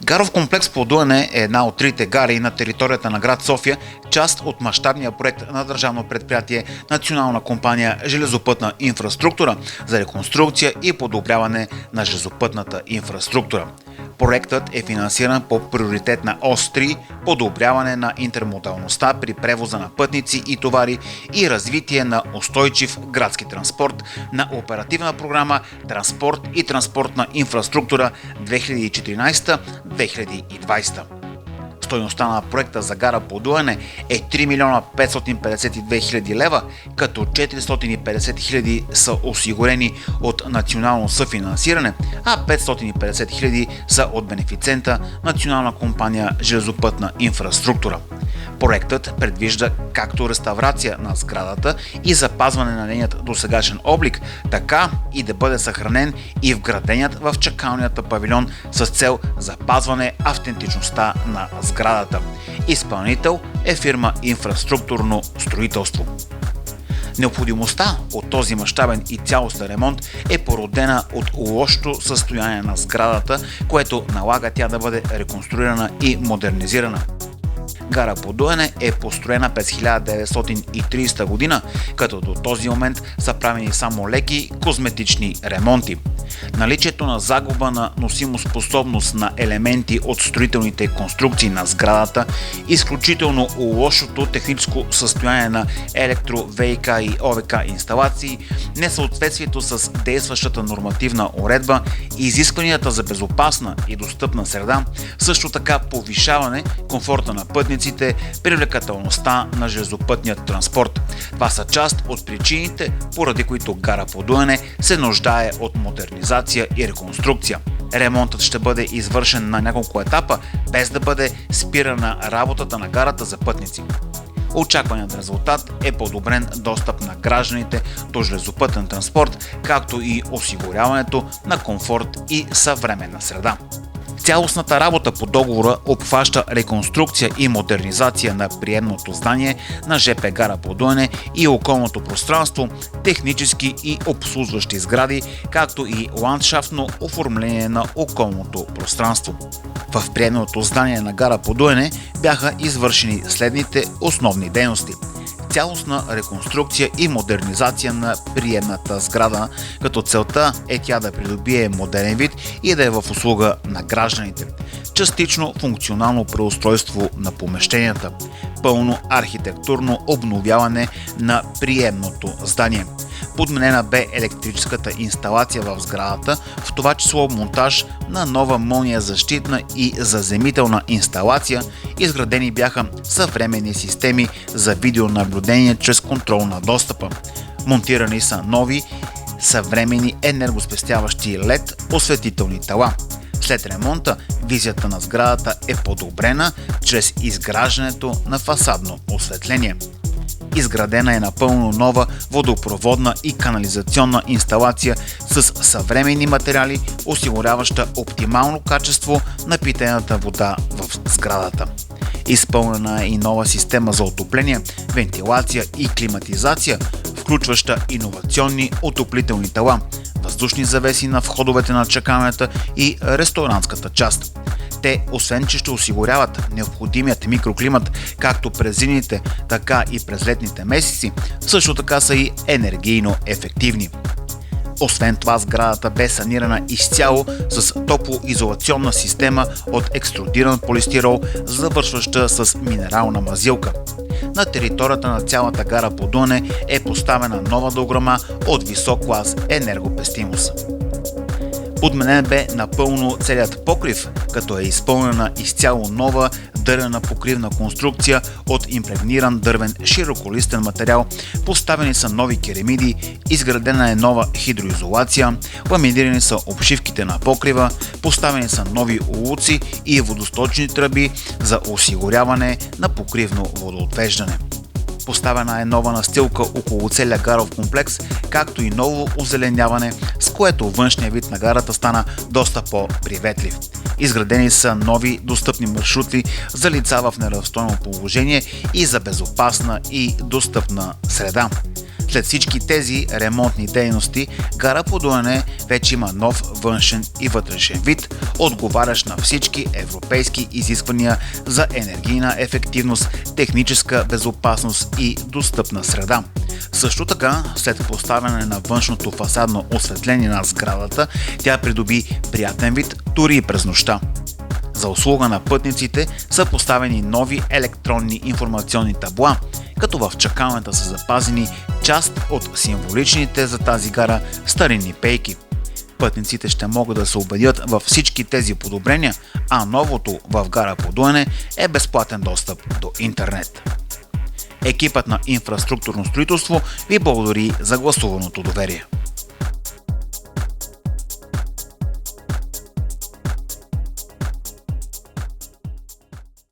Гаров комплекс Подуяне е една от трите гари на територията на град София, част от мащабния проект на държавно предприятие Национална компания железопътна инфраструктура за реконструкция и подобряване на железопътната инфраструктура. Проектът е финансиран по приоритетна ос 3 подобряване на интермодалността при превоза на пътници и товари и развитие на устойчив градски транспорт на оперативна програма Транспорт и транспортна инфраструктура 2014-2020. Стойността на проекта за гара Подуяне е 3 милиона 552 хиляди лева, като 450 хиляди са осигурени от национално съфинансиране, а 550 хиляди са от бенефициента Национална компания железопътна инфраструктура. Проектът предвижда както реставрация на сградата и запазване на нейният досегашен облик, така и да бъде съхранен и вграденият в чакалнията павилион с цел запазване автентичността на сградата. Изпълнител е фирма Инфраструктурно строителство. Необходимостта от този мащабен и цялостен ремонт е породена от лошото състояние на сградата, което налага тя да бъде реконструирана и модернизирана. Гара Подуяне е построена през 1930 година, като до този момент са правени само леки козметични ремонти. Наличието на загуба на носимоспособност на елементи от строителните конструкции на сградата, изключително лошото техническо състояние на електро, ВиК и ОВК инсталации, несъответствието с действащата нормативна уредба, изискванията за безопасна и достъпна среда, също така повишаване комфорта на пътниците, привлекателността на железопътният транспорт. Това са част от причините, поради които гара Подуяне се нуждае от модернизация и реконструкция. Ремонтът ще бъде извършен на няколко етапа, без да бъде спирана работата на гарата за пътници. Очакваният резултат е подобрен достъп на гражданите до железопътен транспорт, както и осигуряването на комфорт и съвременна среда. Цялостната работа по договора обхваща реконструкция и модернизация на приемното здание на ЖП гара Подуяне и околното пространство, технически и обслужващи сгради, както и ландшафтно оформление на околното пространство. В приемното здание на гара Подуяне бяха извършени следните основни дейности: цялостна реконструкция и модернизация на приемната сграда, като целта е тя да придобие модерен вид и да е в услуга на гражданите. Частично функционално преустройство на помещенията, пълно архитектурно обновяване на приемното здание. Подменена бе електрическата инсталация в сградата, в това число монтаж на нова мълния защитна и заземителна инсталация, изградени бяха съвременни системи за видеонаблюдение чрез контрол на достъпа. Монтирани са нови съвременни енергоспестяващи LED осветителни тела. След ремонта, визията на сградата е подобрена чрез изграждането на фасадно осветление. Изградена е напълно нова водопроводна и канализационна инсталация с съвременни материали, осигуряваща оптимално качество на питейната вода в сградата. Изпълнена е и нова система за отопление, вентилация и климатизация, включваща иновационни отоплителни тела, въздушни завеси на входовете на чакалнята и ресторантската част. Те, освен че ще осигуряват необходимият микроклимат както през зимните, така и през летните месеци, също така са и енергийно ефективни. Освен това, сградата бе санирана изцяло с топлоизолационна система от екструдиран полистирол, завършваща с минерална мазилка. На територията на цялата гара Подуяне е поставена нова дограма от висок клас енергопестимост. Подменен бе напълно целият покрив, като е изпълнена изцяло нова дървена покривна конструкция от импрегниран дървен широколистен материал, поставени са нови керамиди, изградена е нова хидроизолация, ламинирани са обшивките на покрива, поставени са нови улуци и водосточни тръби за осигуряване на покривно водоотвеждане. Поставена е нова настилка около целия гаров комплекс, както и ново озеленяване, с което външният вид на гарата стана доста по-приветлив. Изградени са нови достъпни маршрути за лица в неравностойно положение и за безопасна и достъпна среда. След всички тези ремонтни дейности, гара Подуяне вече има нов външен и вътрешен вид, отговарящ на всички европейски изисквания за енергийна ефективност, техническа безопасност и достъпна среда. Също така, след поставяне на външното фасадно осветление на сградата, тя придоби приятен вид дори и през нощта. За услуга на пътниците са поставени нови електронни информационни табла, като в чакалнята са запазени част от символичните за тази гара старинни пейки. Пътниците ще могат да се убедят във всички тези подобрения, а новото в гара Подуяне е безплатен достъп до интернет. Екипът на инфраструктурно строителство ви благодари за гласуваното доверие.